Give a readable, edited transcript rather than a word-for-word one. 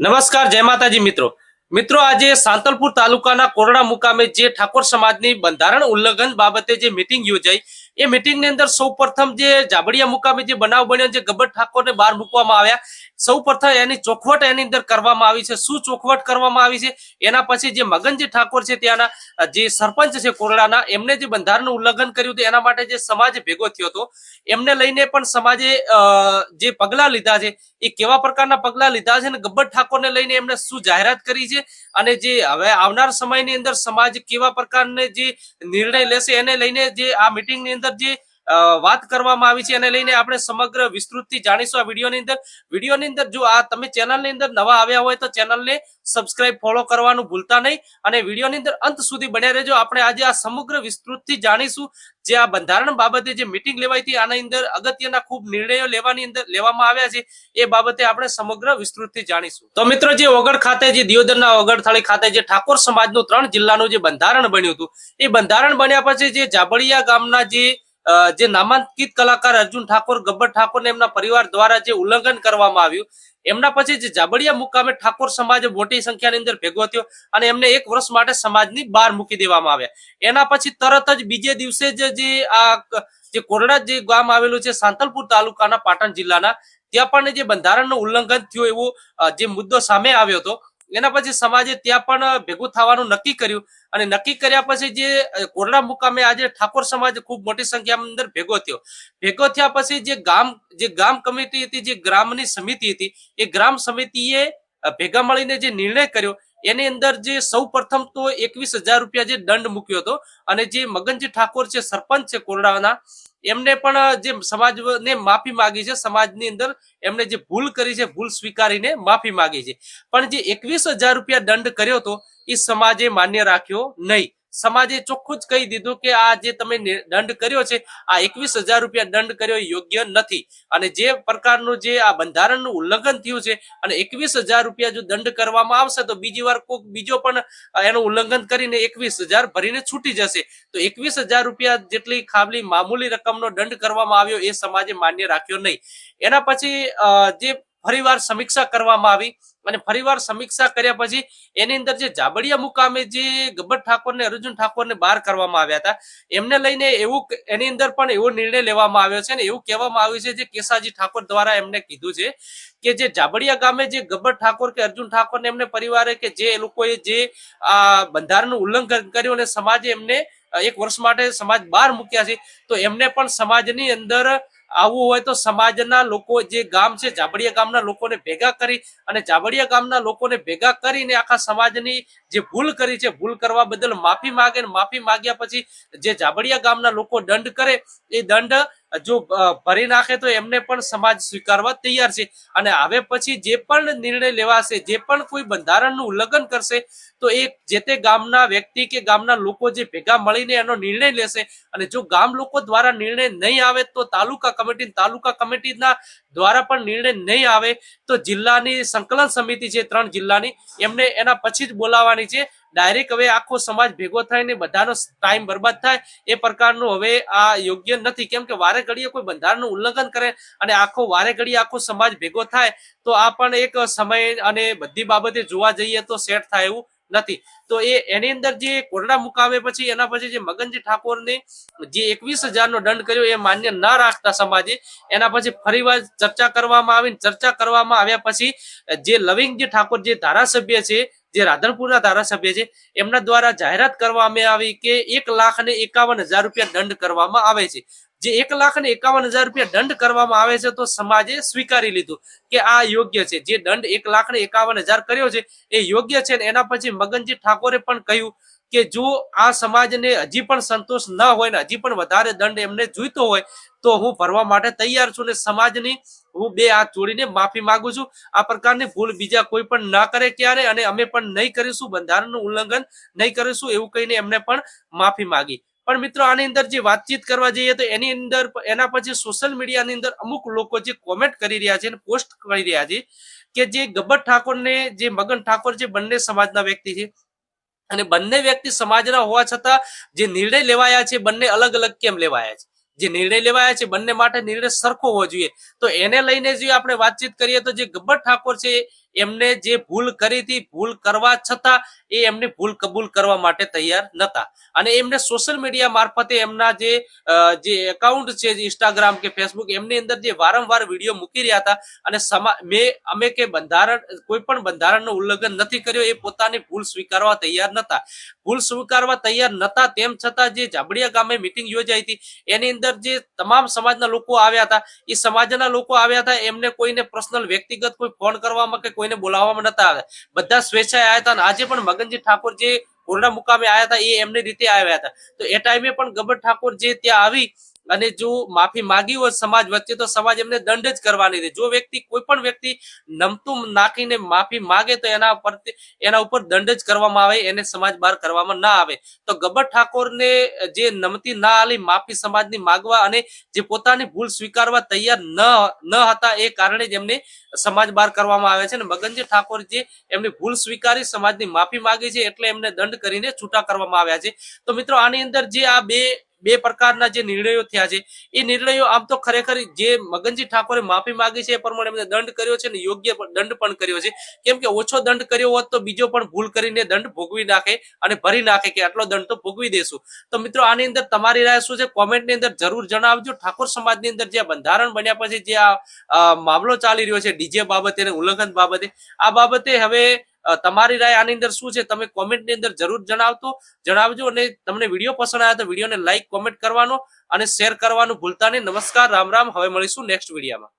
નમસ્કાર, જય માતાજી મિત્રો આજે સાંતલપુર તાલુકાના કોરડા મુકામે જે ઠાકોર સમાજની બંધારણ ઉલ્લંઘન બાબતે જે મીટિંગ યોજાઈ એ મીટિંગની અંદર સૌપ્રથમ જે જાબડિયા મુકામે જે બનાવ બન્યો જે ગબ્બર ઠાકોરને બહાર મૂકવામાં આવ્યા સૌપ્રથમ એની ચોખવટ એની અંદર કરવામાં આવી છે। શું ચોખવટ કરવામાં આવી છે એના પછી જે મગનજી ઠાકોર છે ત્યાંના જે સરપંચ છે કોરડાના એમને જે બંધારણનું ઉલ્લંઘન કર્યું હતું એના માટે જે સમાજ ભેગો થયો હતો એમને લઈને પણ સમાજે જે પગલા લીધા છે એ કેવા પ્રકારના પગલા લીધા છે અને ગબ્બર ઠાકોરને લઈને એમને શું જાહેરાત કરી છે અને જે હવે આવનાર સમયની અંદર સમાજ કેવા પ્રકારને જે નિર્ણય લેશે એને લઈને જે આ મીટિંગની અંદર જે વાત કરવામાં આવી છે એને લઈને આપણે સમગ્ર વિસ્તૃતથી જાણીશું આ વિડીયોની અંદર જો આ તમે ચેનલની અંદર નવા આવ્યા હોય તો ચેનલને સબસ્ક્રાઇબ ફોલો કરવાનું ભૂલતા નહીં અને વિડીયોની અંદર અંત સુધી બન્યા રહેજો। આપણે આજે આ સમગ્ર વિસ્તૃતથી જાણીશું જે આ બંધારણ બાબતે જે મીટિંગ લેવાઈ હતી આના અંદર અગત્યના ખૂબ નિર્ણયો લેવામાં આવ્યા છે એ બાબતે આપણે સમગ્ર વિસ્તૃતથી જાણીશું। તો મિત્રો જે ઓગળ ખાતે જે દિયોદરના ઓગળથાળી ખાતે જે ઠાકોર સમાજનું 3 જિલ્લાનું જે બંધારણ બન્યું હતું એ બંધારણ બન્યા પછી જે જાબડિયા ગામના જે નામાંકિત કલાકાર અર્જુન ઠાકોર ગબ્બર ઠાકોર ને એમના પરિવાર દ્વારા જે ઉલ્લંઘન કરવામાં આવ્યું એમના પછી જે જાબડિયા મુકામે ઠાકોર સમાજ મોટી સંખ્યાની અંદર ભેગો થયો અને એમને 1 વર્ષ માટે સમાજની બહાર મૂકી દેવામાં આવ્યા। એના પછી તરત જ બીજે દિવસે જે કોરડા જે ગામ આવેલું છે સાંતલપુર તાલુકાના પાટણ જિલ્લાના ત્યાં પણ જે બંધારણનું ઉલ્લંઘન થયું એવો જે મુદ્દો સામે આવ્યો હતો એના પછી સમાજે ત્યાં પણ ભેગું થવાનું નક્કી કર્યું અને નક્કી કર્યા પછી જે કોરડા મુકામે આજે ઠાકોર સમાજ ખૂબ મોટી સંખ્યામાં અંદર ભેગો થયા પછી જે ગામ કમિટી હતી જે ગ્રામની સમિતિ હતી એ ગ્રામ સમિતિએ ભેગા મળીને જે નિર્ણય કર્યો એની અંદર જે સૌપ્રથમ તો 21,000 રૂપિયા જે દંડ મૂક્યો હતો અને જે મગનજી ઠાકોર છે સરપંચ છે કોરડાના એમને પણ જે સમાજને માફી માંગી છે સમાજની અંદર એમને જે ભૂલ કરી છે ભૂલ સ્વીકારીને માફી માંગી છે પણ જે 21,000 રૂપિયા દંડ કર્યો હતો એ સમાજે માન્ય રાખ્યો નહીં। સમાજે ચોખ્ખું જ કહી દીધું કે આ જે તમે દંડ કર્યો છે આ 21,000 રૂપિયા દંડ કર્યો યોગ્ય નથી અને જે પ્રકારનું જે આ બંધારણનું ઉલ્લંઘન થયું છે અને 21,000 રૂપિયા જો દંડ કરવામાં આવશે તો બીજી વાર કોઈક બીજો પણ એનું ઉલ્લંઘન કરીને 21,000 ભરીને છૂટી જશે તો 21,000 રૂપિયા જેટલી ખાલી મામૂલી રકમનો દંડ કરવામાં આવ્યો એ સમાજે માન્ય રાખ્યો નહીં। એના પછી જે ફરીવાર સમીક્ષા કરવામાં આવી અને ફરીવાર સમીક્ષા કર્યા પછી એની અંદર જે જાબડિયા મુકામે જે ગબ્બર ઠાકોરને અર્જુન ઠાકોરને બહાર કરવામાં આવ્યા હતા એમને લઈને એની અંદર પણ એવો નિર્ણય લેવામાં આવ્યો છે અને એવું કહેવામાં આવ્યું છે જે કેસાજી ઠાકોર દ્વારા એમને કીધું છે કે જે જાબડિયા ગામે જે ગબ્બર ઠાકોર કે અર્જુન ઠાકોરને એમને પરિવારે કે જે લોકોએ જે આ બંધારણનું ઉલ્લંઘન કર્યું અને સમાજે એમને 1 વર્ષ માટે સમાજ બહાર મૂક્યા છે તો એમને પણ સમાજની અંદર આવું હોય તો સમાજના લોકો જે ગામ છે જાબડિયા ગામના લોકોને ભેગા કરી અને જાબડિયા ગામના લોકોને ભેગા કરીને આખા સમાજની જે ભૂલ કરી છે ભૂલ કરવા બદલ માફી માંગે માફી માંગ્યા પછી જે જાબડિયા ગામના લોકો દંડ કરે એ દંડ જો ભરી નાખે તો એમને પણ સમાજ સ્વીકારવા તૈયાર છે અને હવે પછી જે પણ નિર્ણય લેવાશે જે પણ કોઈ બંધારણનું ઉલ્લંઘન કરશે તો એ જે તે ગામના વ્યક્તિ કે ગામના લોકો જે ભેગા મળીને એનો નિર્ણય લેશે અને જો ગામ લોકો દ્વારા નિર્ણય નહીં આવે તો તાલુકા કમિટીના દ્વારા પણ નિર્ણય નહીં આવે તો જિલ્લાની સંકલન સમિતિ છે 3 જિલ્લાની એમને એના પછી જ બોલાવવાની છે। ડાયરેક્ટ હવે આખો સમાજ ભેગો થઈને બધાનો ટાઈમ બરબાદ થાય એ પ્રકારનું હવે આ યોગ્ય નથી કેમ કે વારે ઘડીએ કોઈ બંધારણનું ઉલ્લંઘન કરે અને વારે ઘડીએ આખો સમાજ ભેગો થાય તો આ પણ એક સમય અને બધી બાબતે જોવા જઈએ તો સેટ થાય એવું નથી તો એની અંદર જે કોરડા મુકામે પછી એના પછી જે મગનજી ઠાકોરને જે 21,000 નો દંડ કર્યો એ માન્ય ન રાખતા સમાજે એના પછી ફરીવાર ચર્ચા કરવામાં આવ્યા પછી જે લવિંગજી ઠાકોર જે ધારાસભ્ય છે જે રાધનપુરના ધારાસભ્ય છે એમના દ્વારા જાહેરાત કરવામાં આવી કે 1,51,000 રૂપિયા દંડ કરવામાં આવે છે। જે 1,51,000 રૂપિયા દંડ કરવામાં આવે છે તો સમાજે સ્વીકારી લીધું કે આ યોગ્ય છે જે દંડ 1,51,000 કર્યો છે એ યોગ્ય છે એના પછી મગનજી ઠાકોરે પણ કહ્યું કે જો આ સમાજને હજી પણ સંતોષ ન હોય ને હજી પણ વધારે દંડ એમને જોઈતો હોય તો હું ભરવા માટે તૈયાર છું ને સમાજની હું 2 હાથ જોડીને માફી માંગુ છું। આ પ્રકારની ભૂલ બીજા કોઈ પણ ના કરે ક્યારે અને અમે પણ નહીં કરીશું બંધારણનું ઉલ્લંઘન નહીં કરીશું એવું કહીને એમને પણ માફી માંગી। પણ મિત્રો આની અંદર જે વાતચીત કરવા જઈએ તો એની અંદર એના પછી સોશિયલ મીડિયાની અંદર અમુક લોકો જે કોમેન્ટ કરી રહ્યા છે અને પોસ્ટ કરી રહ્યા છે કે જે ગબ્બર ઠાકોરને જે મગન ઠાકોર જે બંને સમાજના વ્યક્તિ છે અને બંને વ્યક્તિ સમાજના હોવા છતાં જે નિર્ણય લેવાયા છે બંને અલગ અલગ કેમ લેવાયા છે જે નિર્ણય લેવાયા છે બંને માટે નિર્ણય સરખો હોવો જોઈએ તો એને લઈને જે આપણે વાતચીત કરીએ તો જે ગબ્બર ઠાકોર છે એમને જે ભૂલ કરી હતી ભૂલ કરવા છતાં એ એમની ભૂલ કબૂલ કરવા માટે તૈયાર નતા અને એમને સોશિયલ મીડિયા મારફતે એમના જે એકાઉન્ટ છે ઇન્સ્ટાગ્રામ કે ફેસબુક એમની અંદર જે વારંવાર વિડીયો મૂકી રહ્યા હતા અને અમે કે બંધારણ કોઈ પણ બંધારણનું ઉલ્લંઘન નથી કર્યો એ પોતાની ભૂલ સ્વીકારવા તૈયાર નતા ભૂલ સ્વીકારવા તૈયાર નતા તેમ છતાં જે જાબડિયા ગામે મિટિંગ યોજાઈ હતી એની અંદર જે તમામ સમાજના લોકો આવ્યા હતા એ સમાજના લોકો આવ્યા હતા એમને કોઈને પર્સનલ વ્યક્તિગત કોઈ ફોન કરવામાં કે કોઈને બોલાવવામાં નતા આવ્યા બધા સ્વેચ્છાએ આવ્યા હતા અને આજે પણ મગનજી ઠાકોર જે કોરડા મુકામે આવ્યા હતા એ એમની રીતે આવ્યા હતા તો એ ટાઈમે પણ ગબ્બર ઠાકોર જે ત્યાં આવી અને જો માફી માંગી હોય સમાજ વચ્ચે તો સમાજ એમને દંડ જ કરવાની છે જો વ્યક્તિ કોઈ પણ વ્યક્તિ નમતું નાખીને માફી માંગે તો એના ઉપર દંડ જ કરવામાં આવે એને સમાજ બહાર કરવામાં ના આવે તો ગબ્બર ઠાકોરને જે નમતી ના આલી માફી સમાજની માગવા અને જે પોતાની ભૂલ સ્વીકારવા તૈયાર ન હતા એ કારણે જ એમને સમાજ બહાર કરવામાં આવે છે અને મગનજી ઠાકોર જે એમની ભૂલ સ્વીકારી સમાજની માફી માંગી છે એટલે એમને દંડ કરીને છૂટા કરવામાં આવ્યા છે તો મિત્રો આની અંદર જે આ બે પ્રકારના જે નિર્ણયો થયા છે એ નિર્ણયો આમ તો ખરેખર જે મગનજી ઠાકોરે માફી માંગી છે એ પ્રમાણે એમને દંડ કર્યો છે અને યોગ્ય દંડ પણ કર્યો છે કેમ કે ઓછો દંડ કર્યો હોત તો બીજો પણ ભૂલ કરીને દંડ ભોગવી નાખે અને ભરી નાખે કે આટલો દંડ તો ભોગવી દેશું તો મિત્રો આની અંદર તમારી રાય શું છે કોમેન્ટની અંદર જરૂર જણાવજો ઠાકોર સમાજની અંદર જે બંધારણ બન્યા પછી જે આ મામલો ચાલી રહ્યો છે ડીજે બાબતે અને ઉલ્લંઘન બાબતે આ બાબતે હવે તમારી રાય આની અંદર શું છે તમે કોમેન્ટની અંદર જરૂર જણાવજો અને તમને વિડીયો પસંદ આવ્યો તો વિડીયોને લાઈક કોમેન્ટ કરવાનો અને શેર કરવાનું ભૂલતા નહીં નમસ્કાર રામ રામ હવે મળીશું નેક્સ્ટ વિડીયોમાં